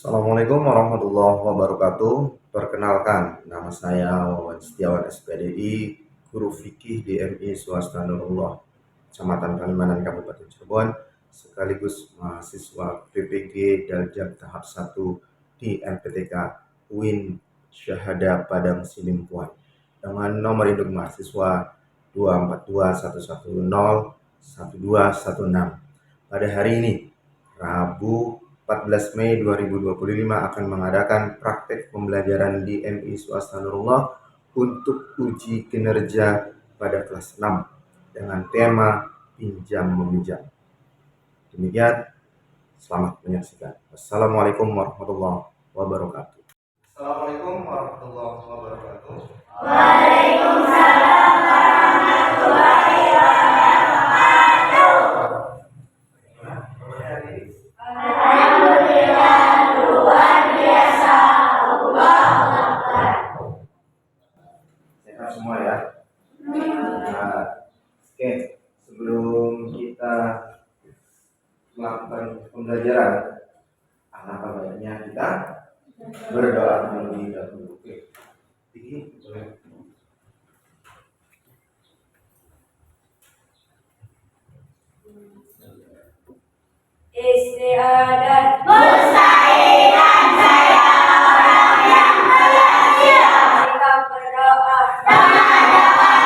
Assalamualaikum warahmatullahi wabarakatuh. Perkenalkan, nama saya Wawan Setiawan SPDI, Guru Fikih DMI Swasta Nurullah, Kecamatan Kalimanan, Kabupaten Cirebon, sekaligus mahasiswa PPG Daljak tahap 1 di MPTK UIN Syahada Padang Sidimpuan dengan nomor induk mahasiswa 24211011216. Pada hari ini, Rabu 14 Mei 2025 akan mengadakan praktek pembelajaran di MI Swasta Nurullah untuk uji kinerja pada kelas 6 dengan tema pinjam meminjam. Demikian, selamat menyaksikan. Wassalamualaikum warahmatullahi wabarakatuh. Assalamualaikum warahmatullahi wabarakatuh. Waalaikumsalam warahmatullahi wabarakatuh. Alhamdulillah, luar biasa. Allahu Akbar. Sehat semua ya. Oke, sebelum kita melakukan pembelajaran, alangkah baiknya kita berdoa terlebih dahulu. Oke, ini boleh. Istiadat mustahilan saya orang yang berhasil. Jika berdoa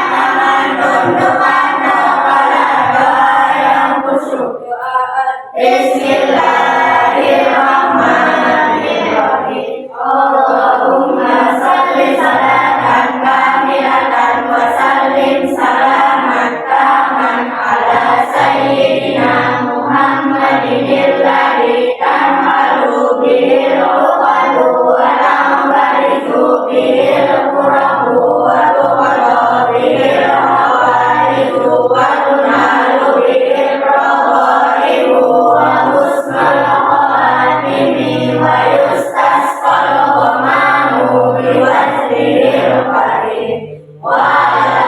dengan tundukkan kepala, doa yang khusyuk. Doaan Bismillahirrahmanirrahim. Allahumma salli salatan kamilatan wa sallim salaman taman ala sayyidina Muhammadinilladzi tanhalu bihil uqadu wa tanbarizu bihil qurabu wa tuqadu bihil hawaizu wa tunalu bihil ragaibu wa husnul khatimi wa yustasqal ghamanu biwajhil karim wa ala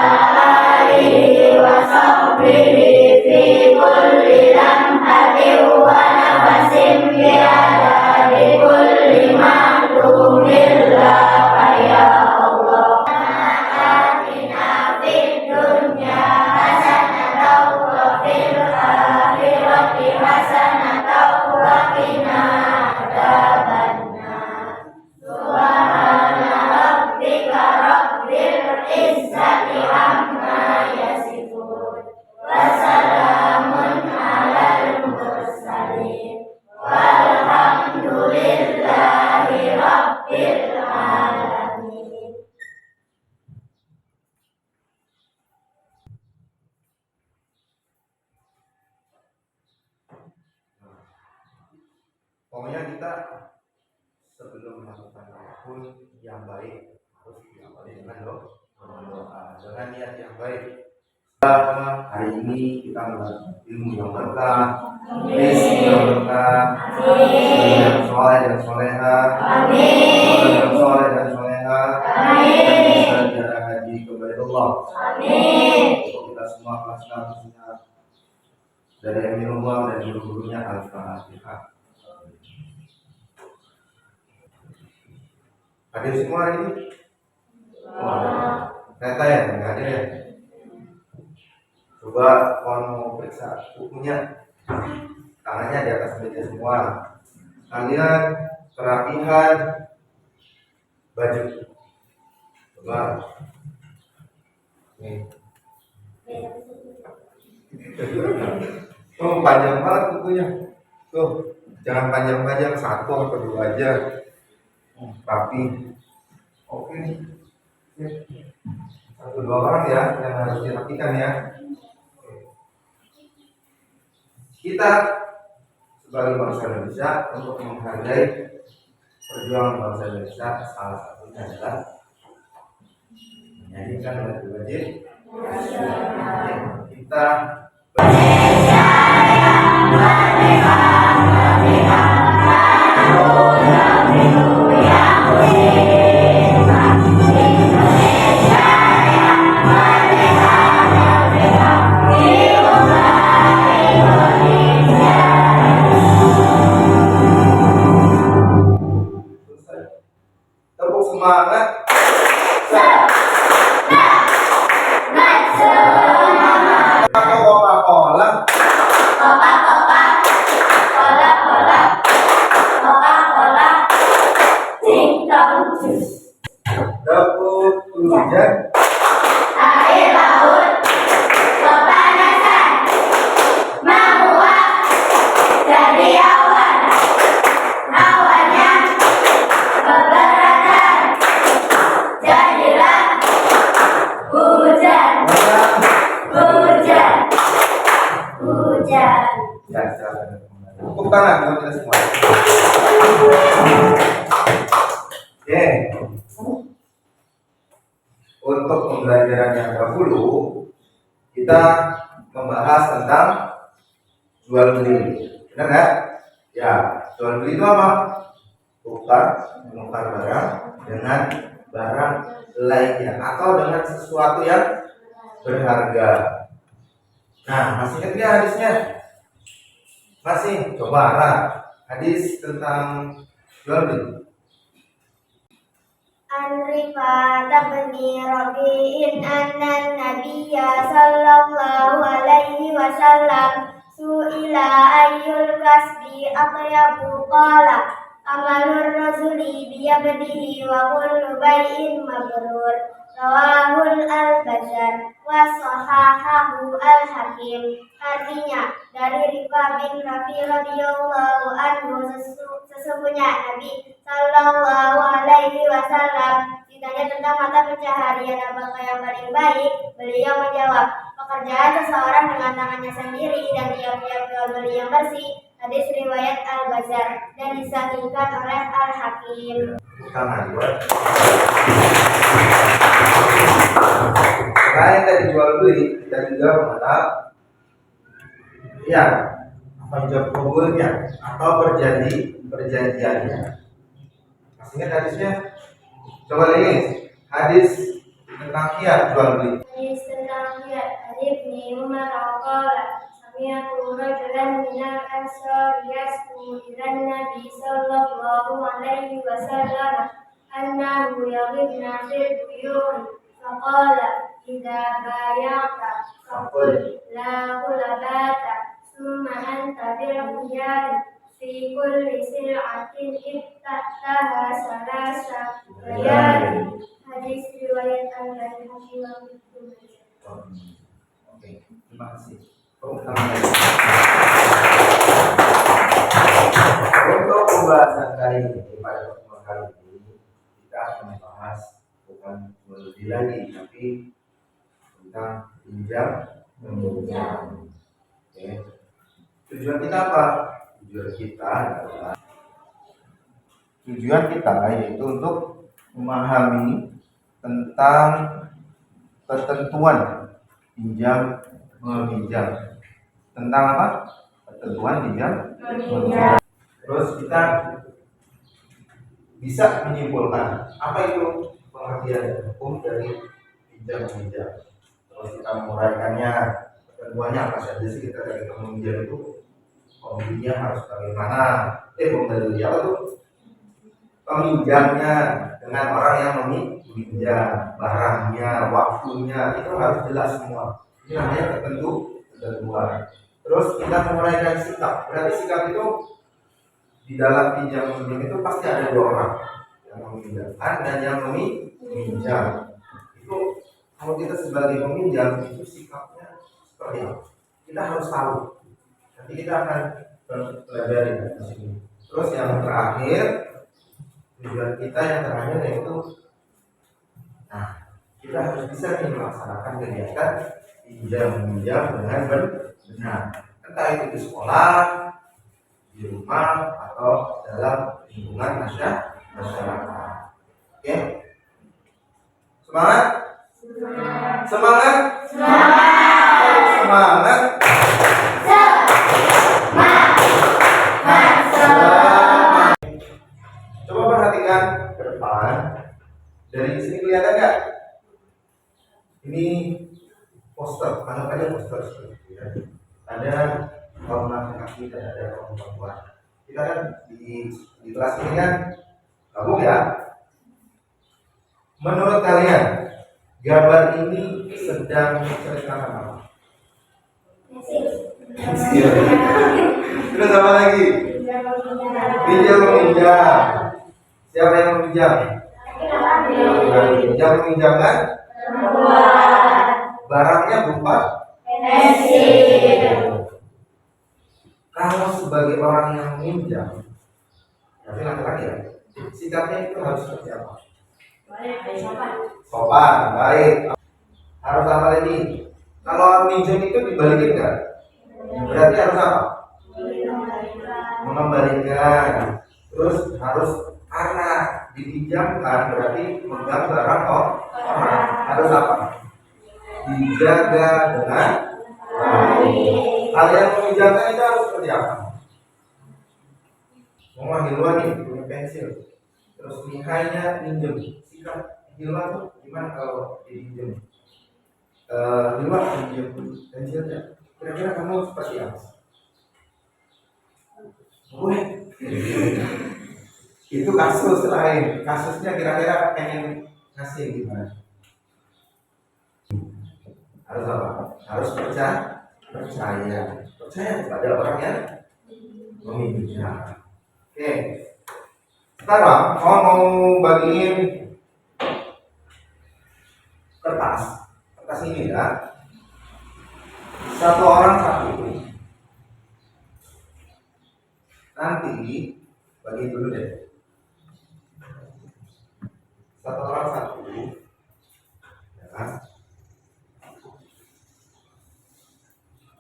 alihi wa sahbihi fi kulli lamhatin wa nafasin bi adadi kulli ma'lumillah ya Allah. Atina fid dunya hasanatan wa fil akhirati hasanatan wa qina adzabannar. Subhana rabbika rabbil izzati amma yasifun wa salamun alal mursalin walhamdulillahi rabbil alamin. Pokoknya kita sebelum melakukan apapun yang baik harus diawali dengan doa, dengan niat yang baik. Hari ini kita melakukan ilmu yang berkah, rezeki yang berkah, yang soleh dan soleha, yang soleh dan soleha, dan sejarah haji kepada Allah. Untuk kita semua kelas khususnya dari Aminullah dan guru-gurunya Al-Fatihah. Hadir semua hari ini? Ternyata ya, nggak hadir ya? Coba kalau mau periksa bukunya, tangannya di atas meja semua. Kalian kerapihan baju. Coba. Nih. Tuh panjang banget bukunya. Tuh, jangan panjang-panjang, satu atau dua aja. Rapi. Oke. Satu dua orang ya yang harus dirapikan ya. Kita sebagai bangsa Indonesia untuk menghargai perjuangan bangsa Indonesia, salah satunya adalah menyanyikan lagu wajib. Kita Dapur hujan. Air laut kepanasan menguap jadi awan. Awannya keberatan jadilah hujan. Hujan. Hujan. Ya, silakan. Tepuk tangan buat kita semua. Oke. Untuk pembelajaran yang dahulu kita membahas tentang jual beli. Benar nggak? Ya, jual beli itu apa? Menukar barang dengan barang lainnya atau dengan sesuatu yang berharga. Nah, masih ingat nggak hadisnya? Masih? Coba hadis tentang jual beli. An-Rifa'ah bin Rabi'in anna Nabiyya sallallahu alaihi wasallam su'ila ayyul kasbi atyabu qala amalur rasuli biyabdihi wa kullu bai'in mabrur rawahul al-Bazzar wa sahahahu al-Hakim. Artinya dari Rifa'ah bin Rabi' radhiyallahu anhu, sesungguhnya Nabi sallallahu alaihi wasallam ditanya tentang mata pencaharian apakah yang paling baik, beliau menjawab, pekerjaan seseorang dengan tangannya sendiri dan tiap-tiap jual beli yang bersih. Hadis riwayat Al-Bazzar dan disahihkan oleh Al-Hakim. Selain dari jual beli, kita juga mengenal ya ijab qabulnya atau perjanjiannya. Masih ingat hadisnya? Coba lagi hadis tentang khiyar jual beli. Hadis tentang khiyar Ibni Umar qala sami'tu rajulan minal ansar yasku ilan Nabi sallallahu alaihi wasallam annahu yaghibna fil buyun faqala idza bay'ata faqul la khulabata ثم أنت بالخيار في كل سلعة ابتعتها ثلاث ليال. Hadis riwayat Al-Hakim. Oke, terima kasih. Untuk pembahasan kali ini pada pertemuan kali ini kita akan membahas bukan jual beli lagi, tapi tentang pinjam meminjam. Oke. Tujuan kita apa? Tujuan kita yaitu untuk memahami tentang ketentuan pinjam meminjam. Tentang apa? Ketentuan pinjam meminjam. Terus kita bisa menyimpulkan apa itu pengertian hukum dari pinjam meminjam. Terus kita menguraikannya, ketentuannya apa saja sih kita dari meminjam itu. Pembelinya harus bagaimana? Pembeli apa tuh? Peminjamnya dengan orang yang meminjam, barangnya, waktunya itu harus jelas semua. Ini namanya ketentuan. Terus kita menguraikan sikap. Berarti sikap itu di dalam pinjam meminjam itu pasti ada dua orang yang meminjamkan dan yang meminjam. Itu kalau kita sebagai peminjam itu sikapnya seperti apa? Kita harus tahu. Nanti kita akan pelajari di sini. Terus yang terakhir, tujuan kita yang terakhir yaitu, kita harus bisa melaksanakan kegiatan pinjam meminjam dengan benar. Entah itu di sekolah, di rumah, atau dalam lingkungan masyarakat. Oke? Semangat? Semangat? Semangat? Coba perhatikan ke depan. Dari sini kelihatan nggak? Ini poster, anggap aja poster seperti ya. Ada kaum laki-laki dan ada kaum perempuan. Kita kan di kelas ini kan gabung ya. Menurut kalian gambar ini sedang menceritakan apa? Terus apa lagi? Pinjam meminjam. Siapa yang meminjam? laki-laki. Yang meminjamkan barangnya berupa kalau sebagai orang yang meminjam, tapi laki-laki ya, sikapnya itu harus seperti apa? Sopan, baik. Harus apa lagi? Kalau minjem itu dibalikin nggak? Berarti harus apa? Mengembalikan. Terus harus karena dipinjamkan berarti memegang barang orang. Harus apa? Dijaga dengan baik. Hal yang meminjamkan itu harus seperti apa? Mau Hilwan nih punya pensil, terus nihainya pinjem. Sikap Hilwan tuh gimana kalau dipinjem? Hilwan pinjem pensilnya. Kira-kira kamu seperti apa? Gue itu kasus lain. Kasusnya kira-kira pengen ngasih gimana? Harus apa? Harus percaya kepada orang yang meminjam. Oke. Sekarang mau bagiin kertas ini ya. Satu orang satu. Nanti bagi dulu deh. Satu orang satu. Ya kan?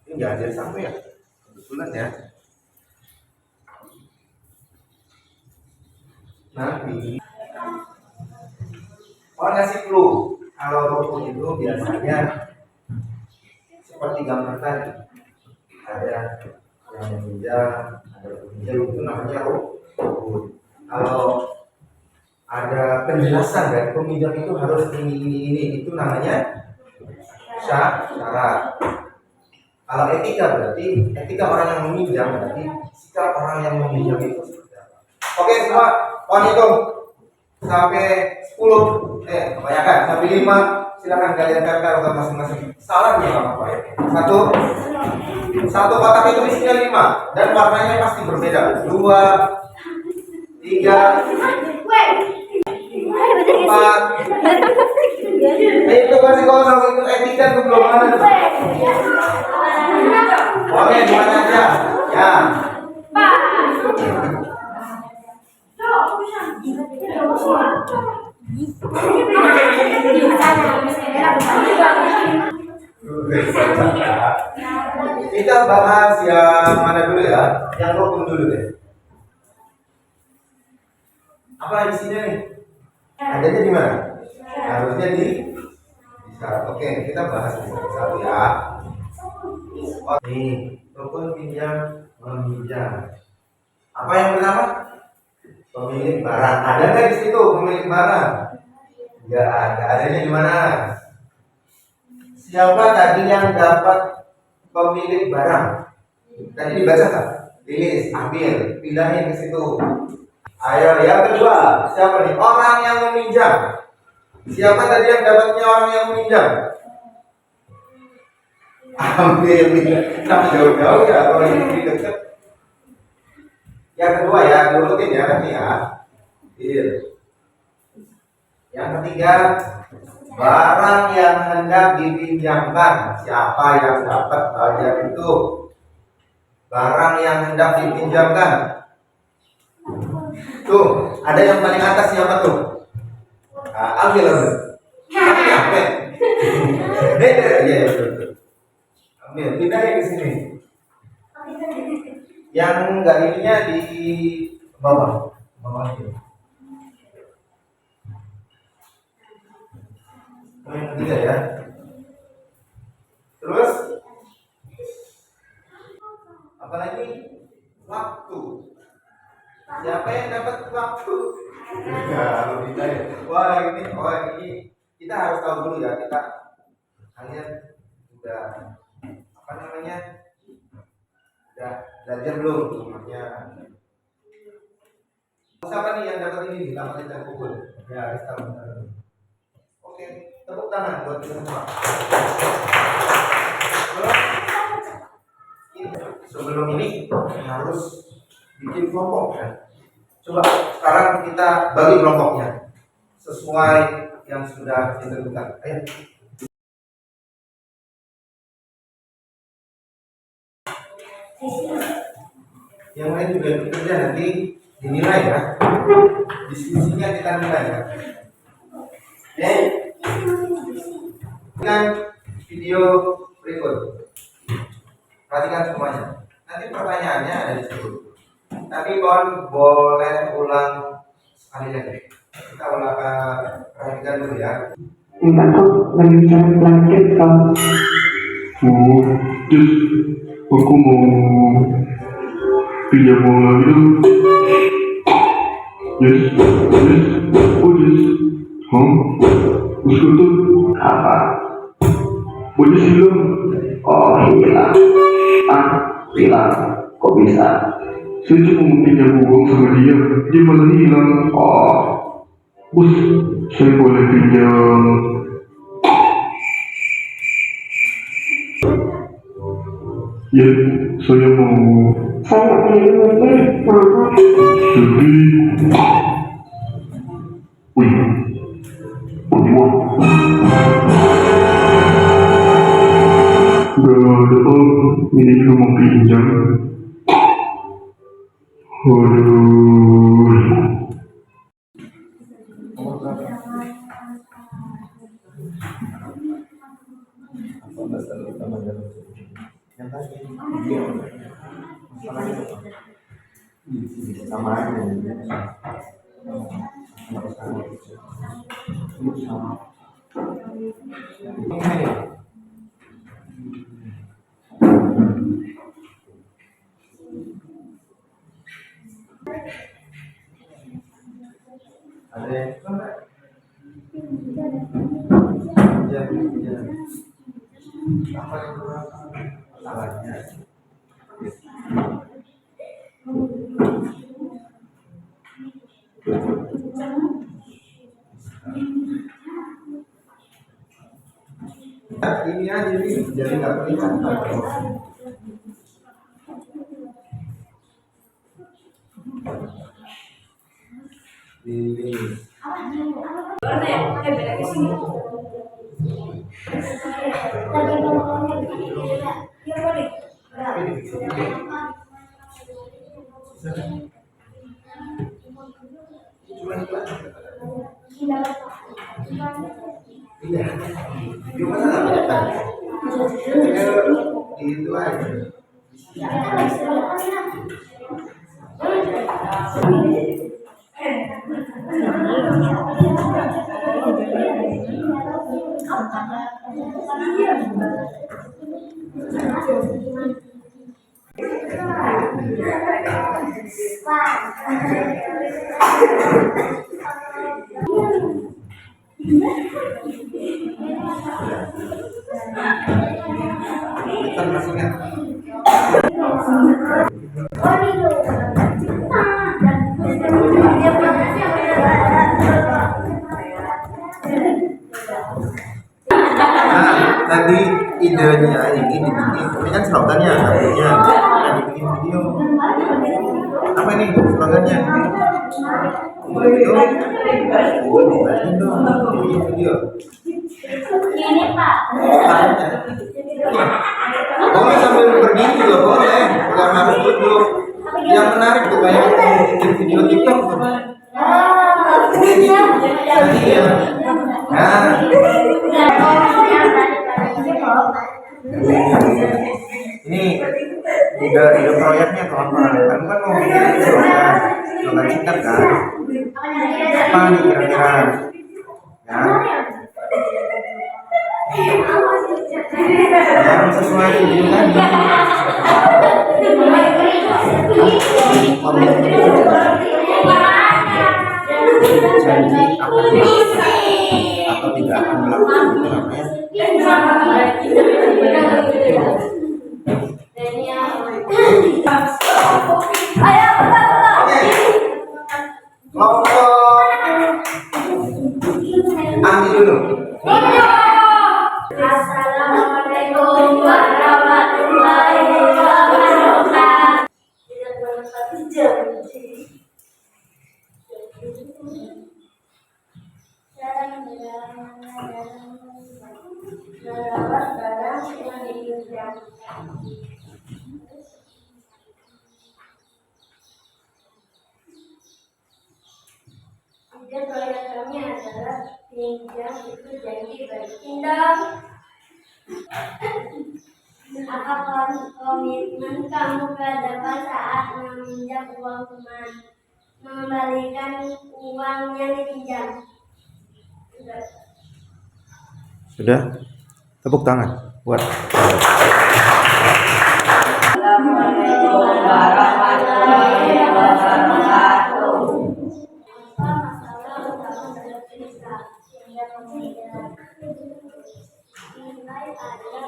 Ini nggak ada satu ya. Kebetulan ya. Nanti orang ngasih clue. Kalau rukun itu biasanya seperti gambar tadi. Ada yang meminjam, ada peminjam, itu namanya rukun. Kalau ada penjelasan dari peminjam itu harus ini, itu namanya syarat. Kalau etika berarti etika orang yang meminjam berarti sikap orang yang meminjam itu seperti apa. Oke semua, hitung sampai 10, kebanyakan sampai 5. Silakan kalian tempel ke masing-masing. Salah dia apa ya? Satu kotak itu isinya 5 dan warnanya pasti berbeda. 2, 3, 4. Itu kasih kosong itu etika tuh belum ada. Oke, gimana aja? Ya. Kita bahas yang mana dulu ya? Yang rukun dulu deh. Apa isinya nih? Adanya di mana? Harusnya di syarat. Oke, kita bahas satu ya. Nih, rukun pinjam meminjam. Apa yang pertama? Pemilik barang. Ada nggak di situ pemilik barang? Nggak ada. Adanya di mana? Siapa tadi yang dapat pemilik barang? Tadi dibaca kan? Tulis, ambil, pindahin ke situ. Ayo, yang kedua, siapa nih? Orang yang meminjam. Siapa tadi yang dapatnya orang yang meminjam? Ambil, nah jauh-jauh ya, kalau ini dekat. Yang kedua ya, diurutin ya nanti ya. Yang ketiga, barang yang hendak dipinjamkan. Siapa yang dapat bagian itu? Barang yang hendak dipinjamkan. Tuh, ada yang paling atas siapa tuh? Nah, ambil. Apa? Beda ya. Ambil, pindahin ke sini. Yang enggak ininya di bawah itu. Yang ketiga ya. Terus apalagi waktu. Siapa yang dapat waktu? Wah ini kita harus tahu dulu ya, kalian udah apa namanya? Udah belajar belum rumahnya? Siapa nih yang dapat ini ditambah kita pukul? Ya, harus tahu. Oke, tepuk tangan buat kita semua. Sebelum ini harus bikin kelompok ya. Coba sekarang kita bagi kelompoknya. sesuai yang sudah ditentukan. Ayo. Yang lain juga bekerja nanti dinilai ya. Diskusinya kita nilai ya. Oke. Dengan video berikut. Perhatikan semuanya. Nanti pertanyaannya ada di situ. Tapi boleh ulang sekali lagi. Kita ulang perhatikan dulu ya. Enggak kok, lagi bicara blanket kamu. Oh, terus aku mau pinjam uang lagi dong. Yes, oh yes. Hah? Terus tuh Apa? boleh silang. Oh hilang. Ah, hilang. Kok bisa? Saya cuma mau pinjam uang sama dia malah hilang. Oh, Bos, saya boleh pinjam. Ya, saya mau saya beli duitnya sama. jadi. Wih, berdua. Gak ada om, ini cuma pinjam. Aduh. Yang tadi video masalahnya sama aja ada yang apa yang masalahnya. Ini aja nih, jadi nggak kelihatan. Ini. Iya, cuma salah itu aja. Kan maksudnya tadi idenya ini dibikin, tapi kan slogannya artinya dibikin video. Apa nih slogannya? Itu dibikin dong, dibikin video. Ini Pak. Boleh sambil pergi juga boleh, nggak harus duduk. Yang menarik tuh kayak bikin video TikTok tuh. Iya. Nah, ini ide proyeknya kawan-kawan. Kamu kan mau bikin slogan singkat kan? Apa nih kira-kira? Ya. Yang sesuai video tadi. Janji atau tidak akan melakukan itu namanya. Ambil dulu. Assalamualaikum warahmatullahi wabarakatuh. merawat barang yang dipinjam. Ide proyek kami adalah pinjam itu janji baik. Pinjam. Apa komitmen kamu berdapat saat meminjam uang teman? Mengembalikan uang yang dipinjam. Sudah? Tepuk tangan buat. Assalamualaikum warahmatullahi wabarakatuh. Apa masalah utama dalam cerita yang tidak nilai ada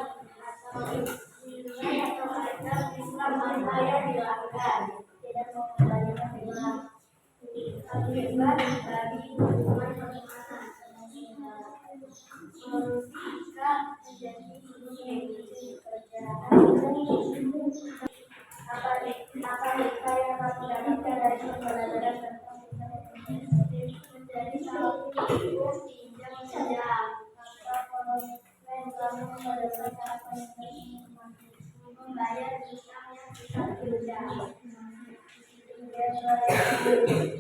bisa mana yang dilanggar tidak mengembalikan uang akibat dari hubungan pertemanan jika terjadi pekerjaan apa nikah yang kamu dapatkan dari pembelajaran menjadi salah satu pinjam saja komitmen kamu pada saat membayar utang yang kita pinjam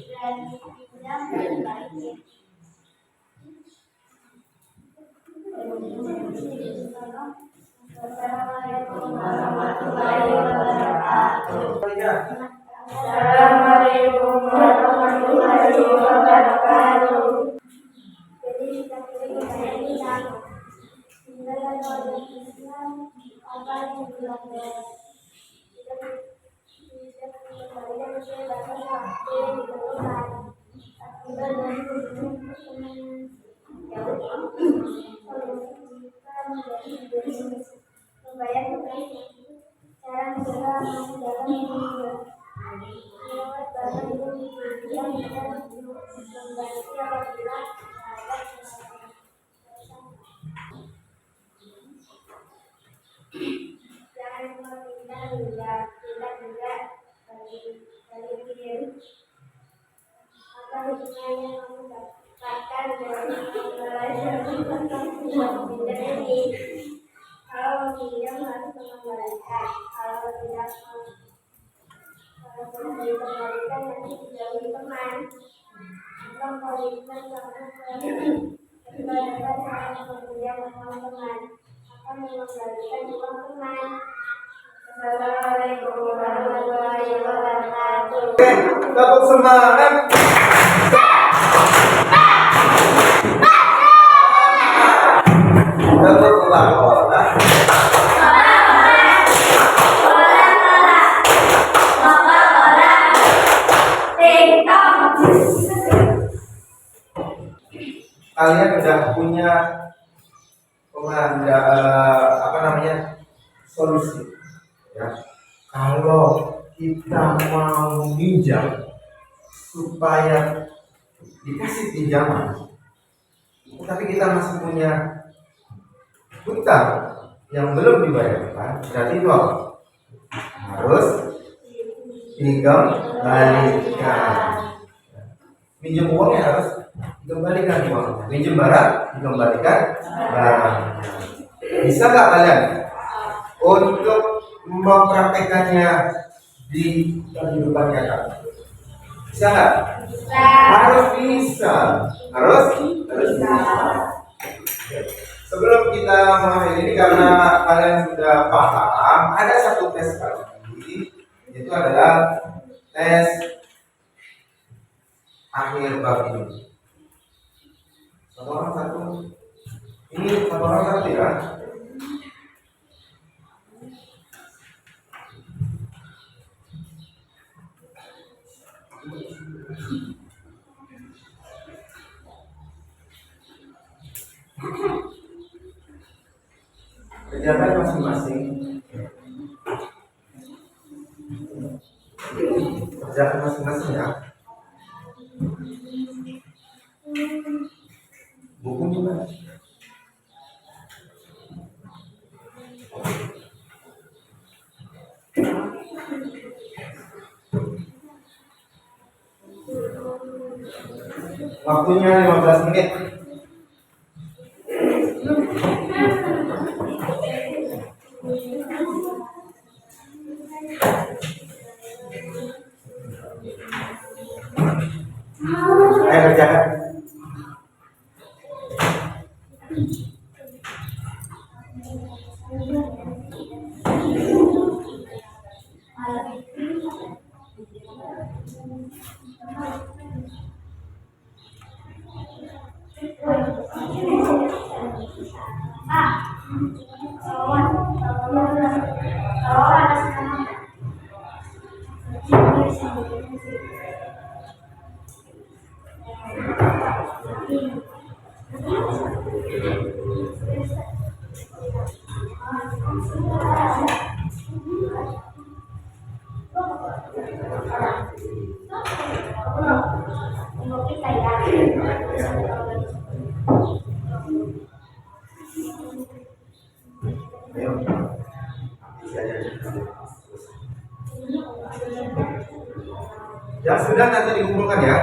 dan pinjam dan baik. Assalamualaikum warahmatullahi wabarakatuh. Assalamualaikum warahmatullahi wabarakatuh. Jadi kita ini tinggal ada Islam apa yang dilanggar. Kita kembali ke bahasa yang ditentukan akibat dari hubungan membayar kembali cara menjaga dalam melewat barang yang dipinjam dan kembali apabila ada jangan meminta tidak juga dari kirim apa hubungannya kamu dapatkan dari pinjam ini. Kalau meminjam harus mengembalikan, kalau tidak dikembalikan nanti dijauhi teman. Atau komitmen kamu kepada meminjam uang teman akan mengembalikan uang teman. Assalamualaikum warahmatullahi wabarakatuh. Tepuk semangat. Tepuk semangat. Kalian sudah punya solusi ya. Kalau kita mau minjam supaya dikasih pinjaman tapi kita masih punya hutang yang belum dibayarkan, berarti itu apa? Harus dikembalikan. Minjem uangnya harus dikembalikan uangnya, minjem barang dikembalikan barangnya. Bisa nggak kalian untuk mempraktekannya di kehidupan nyata? Bisa nggak? Harus bisa. Harus bisa. Sebelum kita mengakhiri ini, karena kalian sudah paham, ada satu tes lagi, itu adalah tes akhir bab ini. Satu orang satu. Ini satu orang satu ya. Kerjakan masing-masing. Kerjakan masing-masing ya. Buku juga. Waktunya 15 menit. Ayo kerjakan. Ayo. Yang sudah nanti dikumpulkan ya.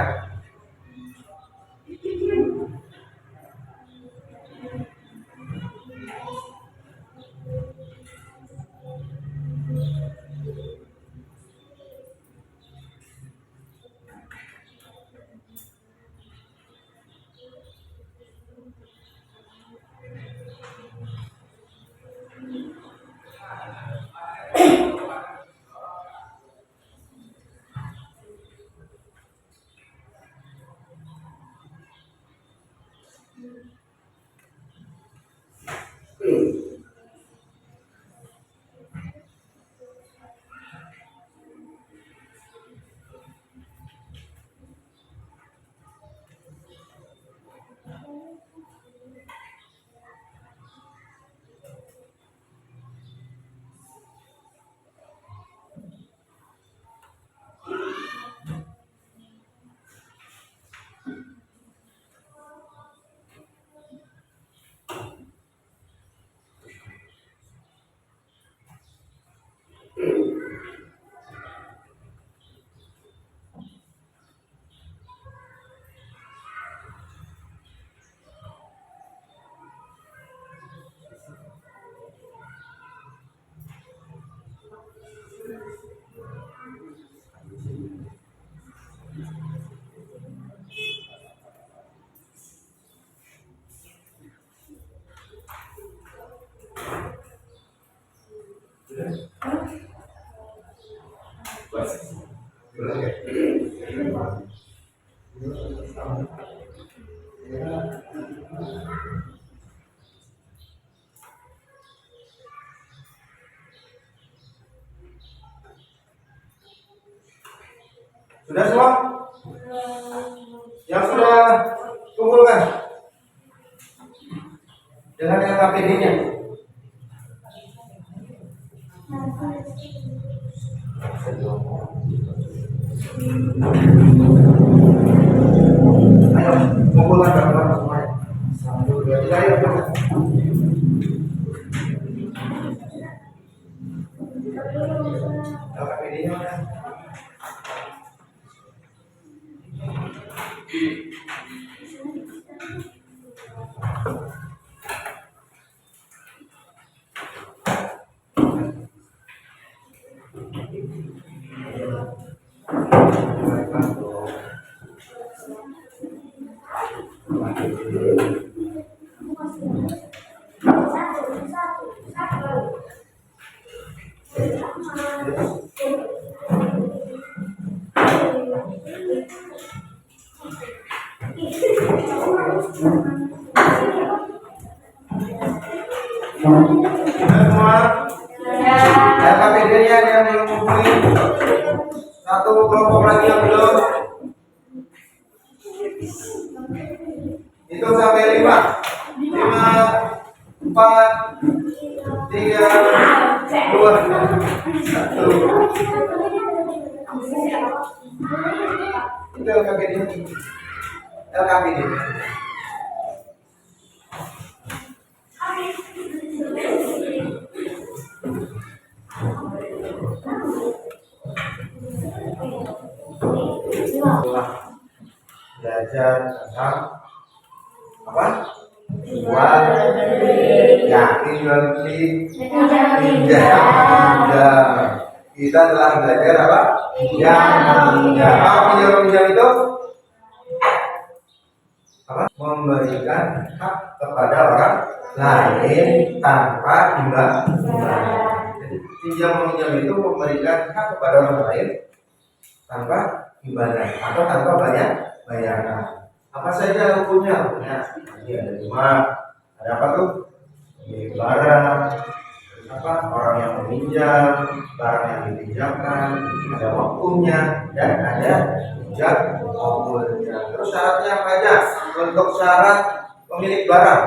Sudah semua? Yang sudah kumpulkan dengan LKPD-nya. Ayo, kumpulkan gambar semuanya. 1, 2, 3, ayo. LKPD-nya mana? Sudah semua? LKPD-nya ada yang belum kumpulin? Satu kelompok lagi yang belum? Itu sampai 5. 5, 4, 3, 2, 1. Itu LKPD. LKPD. Belajar tentang apa? Jual yakin jual beli pinjam. Kita telah belajar apa? Yang meminjam. Apa pinjam itu? Memberikan hak kepada orang lain tanpa imbalan. Jadi pinjam meminjam itu memberikan hak kepada orang lain tanpa imbalan atau tanpa bayaran. Apa saja hukumnya? Tadi ada 5. Ada apa tuh? Milik barang, apa orang yang meminjam, barang yang dipinjamkan, ada waktunya dan ada ijab kabulnya. Terus syaratnya apa aja? Untuk syarat pemilik barang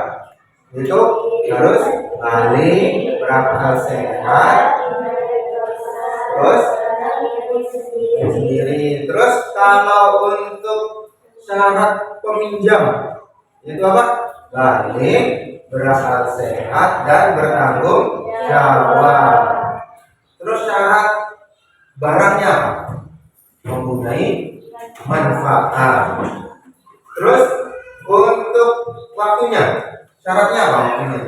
itu harus balik, berakal sehat, terus sendiri. Terus kalau untuk syarat peminjam itu apa? Balik, berakal sehat dan bertanggung jawab. Terus syarat barangnya mempunyai manfaat. Terus untuk waktunya, syaratnya apa? Waktunya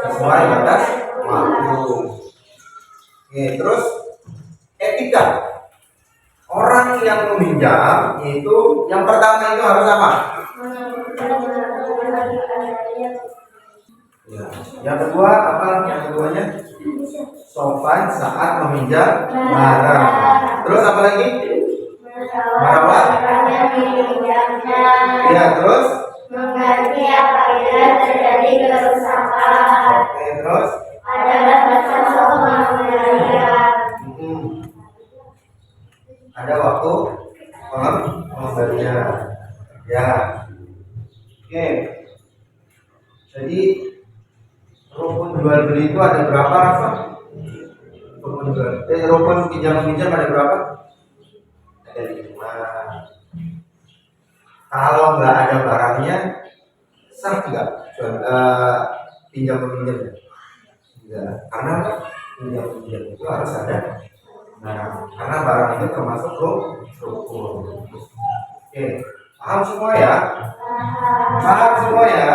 sesuai batas waktu. Oke, terus etika orang yang meminjam itu yang pertama itu harus apa? Ya. Yang kedua apa? Yang keduanya sopan saat meminjam barang. Terus apa lagi? Merawat. Ya, terus Mengganti apabila terjadi kerusakan. oke, terus Ada batasan pengembalian. ada waktu pengembalian. Ya. Oke. Jadi rukun jual beli itu ada berapa, Rafa? Rukun pinjam meminjam ada berapa? Ada 5. Kalau nggak ada barangnya, sah nggak pinjam meminjam? Enggak. Karena apa? Pinjam meminjam itu harus ada barang. Karena barang itu termasuk rukun. Oke, paham semua ya? Paham semua ya?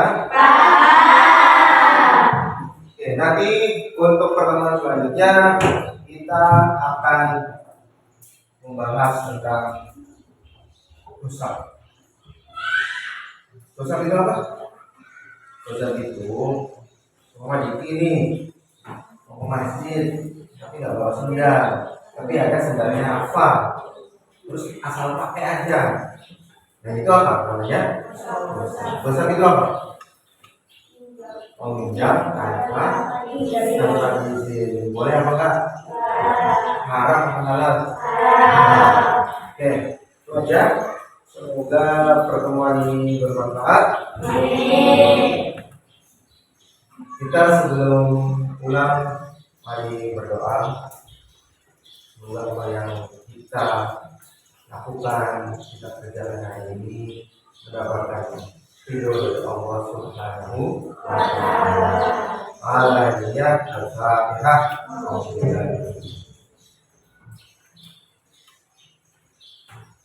Oke, nanti untuk pertemuan selanjutnya kita akan membahas tentang rusak. Rusak itu apa? Rusak itu mau mandi nih, mau ke masjid, tapi nggak bawa sendal, tapi ada sendalnya apa? Terus asal pakai aja. Nah itu apa namanya? Rusak itu apa? Meminjam tanpa izin. Boleh apa enggak? Haram apa halal? Oke, itu aja. Semoga pertemuan ini bermanfaat. Kita sebelum pulang mari berdoa. Semoga apa yang kita lakukan, kita kerjakan hari ini mendapatkan ridho dari Allah Subhanahu wa Ta'ala. Al-Fatihah.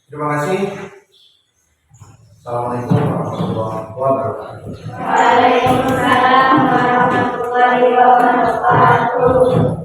Terima kasih. Assalamualaikum warahmatullahi wabarakatuh. Waalaikumsalam warahmatullahi wabarakatuh.